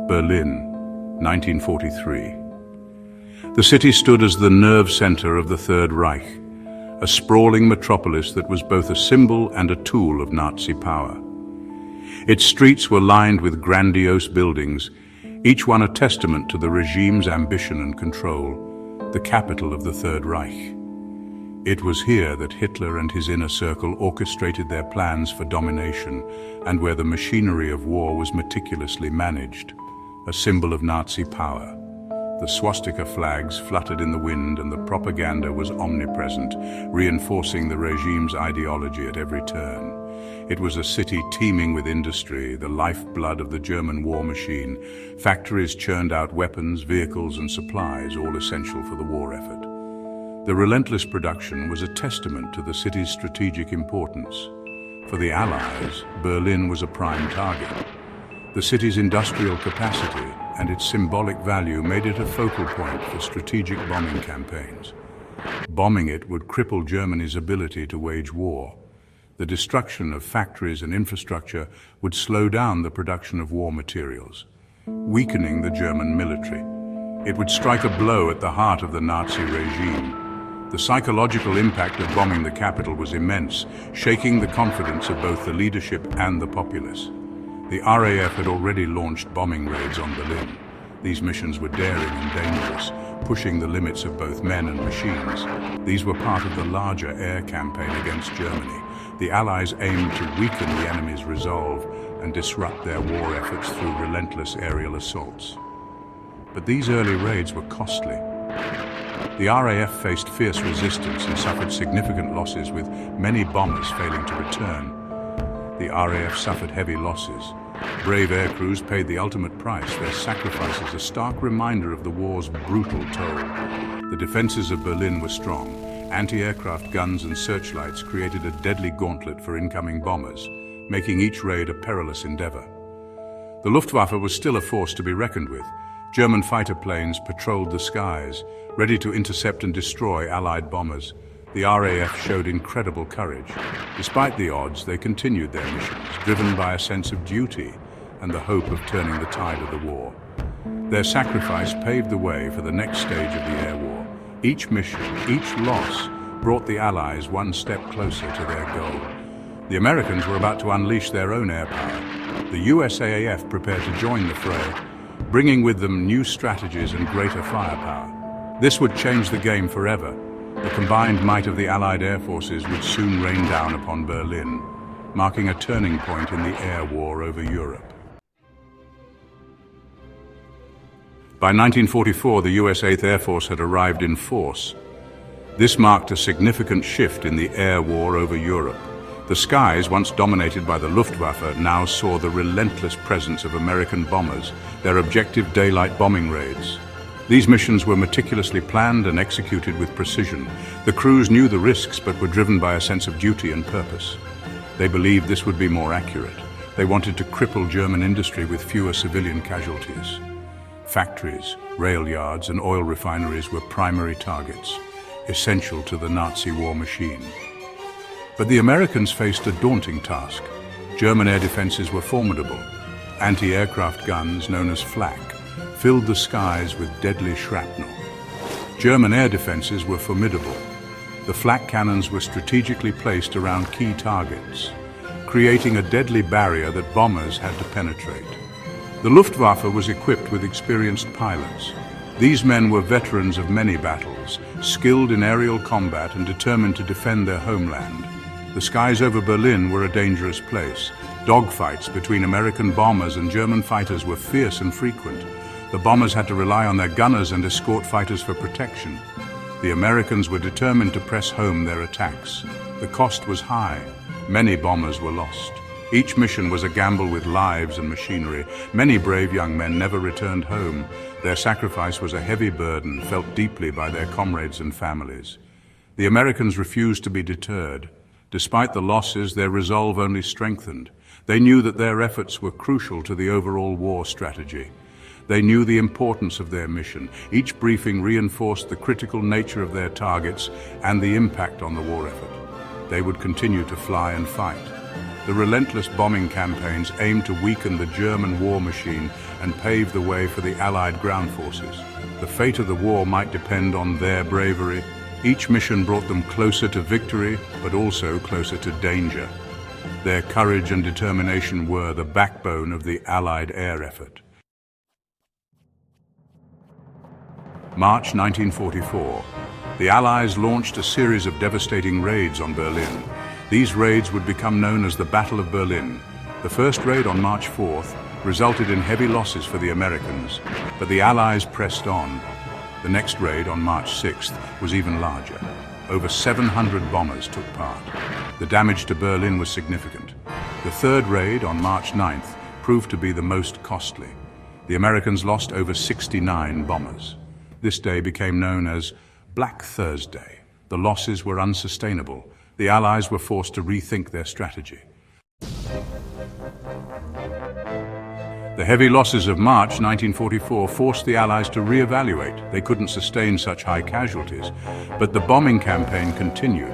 Berlin, 1943. The city stood as the nerve center of the Third Reich, a sprawling metropolis that was both a symbol and a tool of Nazi power. Its streets were lined with grandiose buildings, each one a testament to the regime's ambition and control, the capital of the Third Reich. It was here that Hitler and his inner circle orchestrated their plans for domination and where the machinery of war was meticulously managed, a symbol of Nazi power. The swastika flags fluttered in the wind and the propaganda was omnipresent, reinforcing the regime's ideology at every turn. It was a city teeming with industry, the lifeblood of the German war machine. Factories churned out weapons, vehicles and supplies, all essential for the war effort. The relentless production was a testament to the city's strategic importance. For the Allies, Berlin was a prime target. The city's industrial capacity and its symbolic value made it a focal point for strategic bombing campaigns. Bombing it would cripple Germany's ability to wage war. The destruction of factories and infrastructure would slow down the production of war materials, weakening the German military. It would strike a blow at the heart of the Nazi regime. The psychological impact of bombing the capital was immense, shaking the confidence of both the leadership and the populace. The RAF had already launched bombing raids on Berlin. These missions were daring and dangerous, pushing the limits of both men and machines. These were part of the larger air campaign against Germany. The Allies aimed to weaken the enemy's resolve and disrupt their war efforts through relentless aerial assaults. But these early raids were costly. The RAF faced fierce resistance and suffered significant losses, with many bombers failing to return. The RAF suffered heavy losses. Brave aircrews paid the ultimate price, their sacrifices a stark reminder of the war's brutal toll. The defenses of Berlin were strong. Anti-aircraft guns and searchlights created a deadly gauntlet for incoming bombers, making each raid a perilous endeavor. The Luftwaffe was still a force to be reckoned with. German fighter planes patrolled the skies, ready to intercept and destroy Allied bombers. The RAF showed incredible courage. Despite the odds, they continued their missions, driven by a sense of duty and the hope of turning the tide of the war. Their sacrifice paved the way for the next stage of the air war. Each mission, each loss, brought the Allies one step closer to their goal. The Americans were about to unleash their own air power. The USAAF prepared to join the fray, bringing with them new strategies and greater firepower. This would change the game forever. The combined might of the Allied air forces would soon rain down upon Berlin, marking a turning point in the air war over Europe. By 1944, the US 8th Air Force had arrived in force. This marked a significant shift in the air war over Europe. The skies, once dominated by the Luftwaffe, now saw the relentless presence of American bombers, their objective daylight bombing raids. These missions were meticulously planned and executed with precision. The crews knew the risks but were driven by a sense of duty and purpose. They believed this would be more accurate. They wanted to cripple German industry with fewer civilian casualties. Factories, rail yards and oil refineries were primary targets, essential to the Nazi war machine. But the Americans faced a daunting task. German air defenses were formidable. Anti-aircraft guns, known as flak, filled the skies with deadly shrapnel. German air defenses were formidable. The flak cannons were strategically placed around key targets, creating a deadly barrier that bombers had to penetrate. The Luftwaffe was equipped with experienced pilots. These men were veterans of many battles, skilled in aerial combat and determined to defend their homeland. The skies over Berlin were a dangerous place. Dogfights between American bombers and German fighters were fierce and frequent. The bombers had to rely on their gunners and escort fighters for protection. The Americans were determined to press home their attacks. The cost was high. Many bombers were lost. Each mission was a gamble with lives and machinery. Many brave young men never returned home. Their sacrifice was a heavy burden, felt deeply by their comrades and families. The Americans refused to be deterred. Despite the losses, their resolve only strengthened. They knew that their efforts were crucial to the overall war strategy. They knew the importance of their mission. Each briefing reinforced the critical nature of their targets and the impact on the war effort. They would continue to fly and fight. The relentless bombing campaigns aimed to weaken the German war machine and pave the way for the Allied ground forces. The fate of the war might depend on their bravery. Each mission brought them closer to victory, but also closer to danger. Their courage and determination were the backbone of the Allied air effort. March 1944. The Allies launched a series of devastating raids on Berlin. These raids would become known as the Battle of Berlin. The first raid on March 4th resulted in heavy losses for the Americans, but the Allies pressed on. The next raid on March 6th was even larger. Over 700 bombers took part. The damage to Berlin was significant. The third raid on March 9th proved to be the most costly. The Americans lost over 69 bombers. This day became known as Black Thursday. The losses were unsustainable. The Allies were forced to rethink their strategy. The heavy losses of March 1944 forced the Allies to reevaluate. They couldn't sustain such high casualties, but the bombing campaign continued.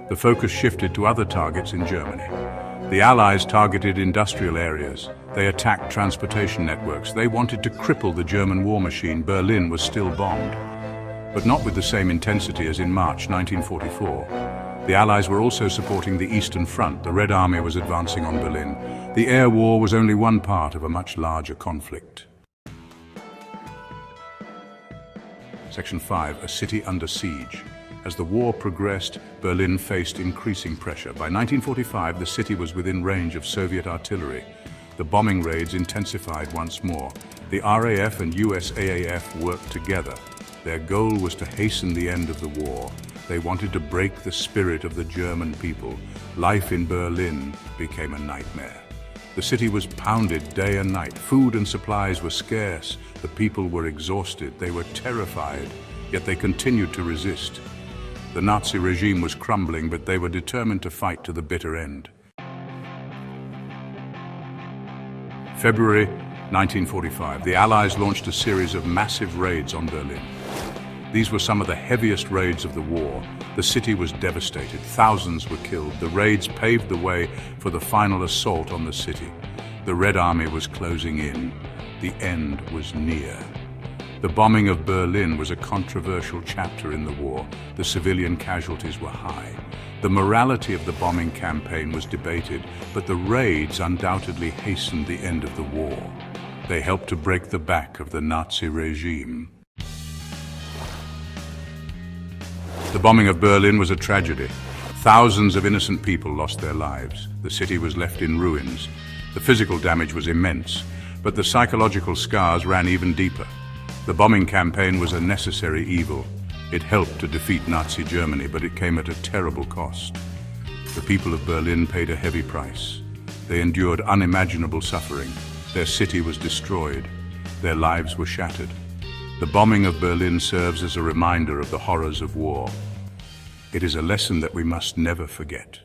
The focus shifted to other targets in Germany. The Allies targeted industrial areas. They attacked transportation networks. They wanted to cripple the German war machine. Berlin was still bombed, but not with the same intensity as in March 1944. The Allies were also supporting the Eastern Front. The Red Army was advancing on Berlin. The air war was only one part of a much larger conflict. Section 5. A city under siege. As the war progressed, Berlin faced increasing pressure. By 1945, the city was within range of Soviet artillery. The bombing raids intensified once more. The RAF and USAAF worked together. Their goal was to hasten the end of the war. They wanted to break the spirit of the German people. Life in Berlin became a nightmare. The city was pounded day and night. Food and supplies were scarce. The people were exhausted. They were terrified, yet they continued to resist. The Nazi regime was crumbling, but they were determined to fight to the bitter end. February 1945, the Allies launched a series of massive raids on Berlin. These were some of the heaviest raids of the war. The city was devastated. Thousands were killed. The raids paved the way for the final assault on the city. The Red Army was closing in. The end was near. The bombing of Berlin was a controversial chapter in the war. The civilian casualties were high. The morality of the bombing campaign was debated, but the raids undoubtedly hastened the end of the war. They helped to break the back of the Nazi regime. The bombing of Berlin was a tragedy. Thousands of innocent people lost their lives. The city was left in ruins. The physical damage was immense, but the psychological scars ran even deeper. The bombing campaign was a necessary evil. It helped to defeat Nazi Germany, but it came at a terrible cost. The people of Berlin paid a heavy price. They endured unimaginable suffering. Their city was destroyed. Their lives were shattered. The bombing of Berlin serves as a reminder of the horrors of war. It is a lesson that we must never forget.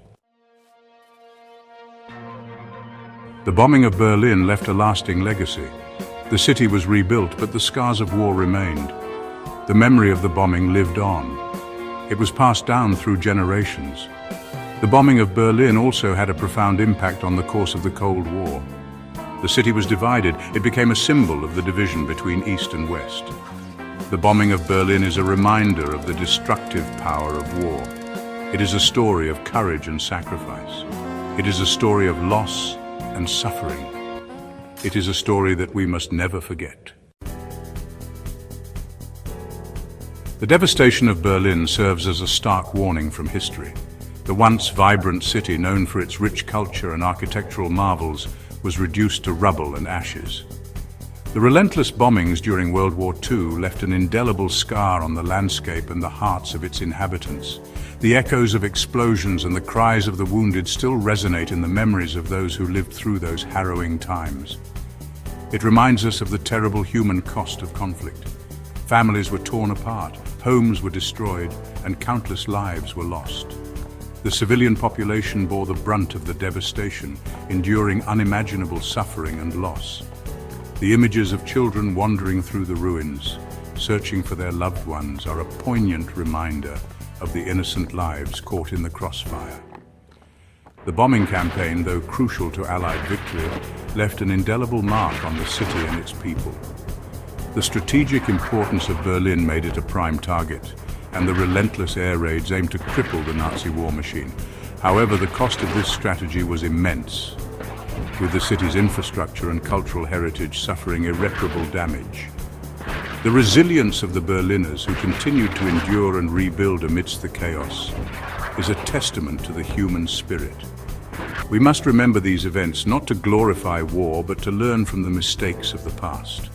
The bombing of Berlin left a lasting legacy. The city was rebuilt, but the scars of war remained. The memory of the bombing lived on. It was passed down through generations. The bombing of Berlin also had a profound impact on the course of the Cold War. The city was divided. It became a symbol of the division between East and West. The bombing of Berlin is a reminder of the destructive power of war. It is a story of courage and sacrifice. It is a story of loss and suffering. It is a story that we must never forget. The devastation of Berlin serves as a stark warning from history. The once vibrant city, known for its rich culture and architectural marvels, was reduced to rubble and ashes. The relentless bombings during World War II left an indelible scar on the landscape and the hearts of its inhabitants. The echoes of explosions and the cries of the wounded still resonate in the memories of those who lived through those harrowing times. It reminds us of the terrible human cost of conflict. Families were torn apart, homes were destroyed, and countless lives were lost. The civilian population bore the brunt of the devastation, enduring unimaginable suffering and loss. The images of children wandering through the ruins, searching for their loved ones, are a poignant reminder of the innocent lives caught in the crossfire. The bombing campaign, though crucial to Allied victory, left an indelible mark on the city and its people. The strategic importance of Berlin made it a prime target, and the relentless air raids aimed to cripple the Nazi war machine. However, the cost of this strategy was immense, with the city's infrastructure and cultural heritage suffering irreparable damage. The resilience of the Berliners, who continued to endure and rebuild amidst the chaos, is a testament to the human spirit. We must remember these events not to glorify war, but to learn from the mistakes of the past.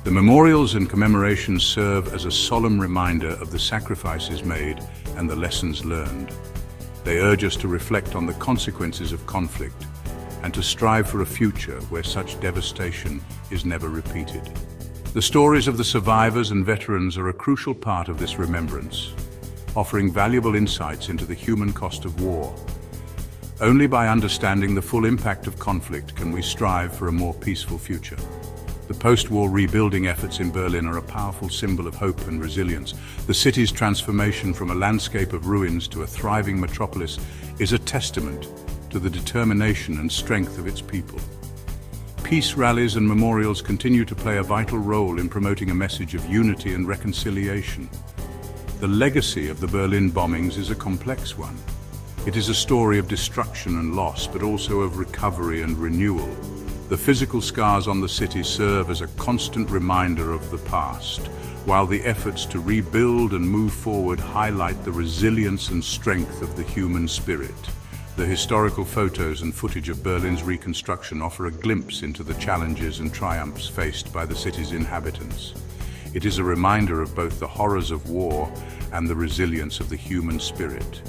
The memorials and commemorations serve as a solemn reminder of the sacrifices made and the lessons learned. They urge us to reflect on the consequences of conflict and to strive for a future where such devastation is never repeated. The stories of the survivors and veterans are a crucial part of this remembrance, offering valuable insights into the human cost of war. Only by understanding the full impact of conflict can we strive for a more peaceful future. The post-war rebuilding efforts in Berlin are a powerful symbol of hope and resilience. The city's transformation from a landscape of ruins to a thriving metropolis is a testament to the determination and strength of its people. Peace rallies and memorials continue to play a vital role in promoting a message of unity and reconciliation. The legacy of the Berlin bombings is a complex one. It is a story of destruction and loss, but also of recovery and renewal. The physical scars on the city serve as a constant reminder of the past, while the efforts to rebuild and move forward highlight the resilience and strength of the human spirit. The historical photos and footage of Berlin's reconstruction offer a glimpse into the challenges and triumphs faced by the city's inhabitants. It is a reminder of both the horrors of war and the resilience of the human spirit.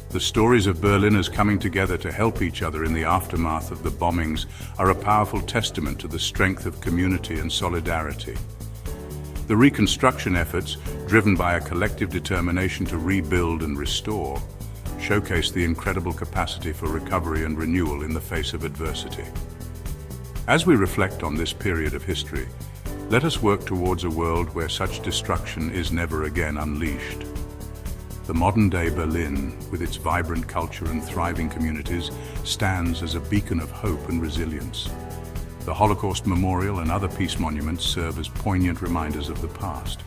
The stories of Berliners coming together to help each other in the aftermath of the bombings are a powerful testament to the strength of community and solidarity. The reconstruction efforts, driven by a collective determination to rebuild and restore, showcase the incredible capacity for recovery and renewal in the face of adversity. As we reflect on this period of history, let us work towards a world where such destruction is never again unleashed. The modern-day Berlin, with its vibrant culture and thriving communities, stands as a beacon of hope and resilience. The Holocaust Memorial and other peace monuments serve as poignant reminders of the past,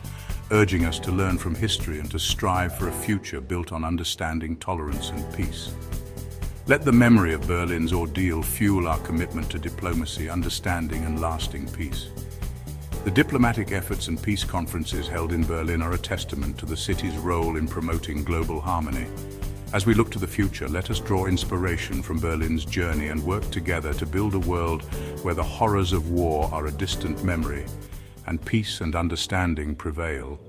urging us to learn from history and to strive for a future built on understanding, tolerance, and peace. Let the memory of Berlin's ordeal fuel our commitment to diplomacy, understanding, and lasting peace. The diplomatic efforts and peace conferences held in Berlin are a testament to the city's role in promoting global harmony. As we look to the future, let us draw inspiration from Berlin's journey and work together to build a world where the horrors of war are a distant memory and peace and understanding prevail.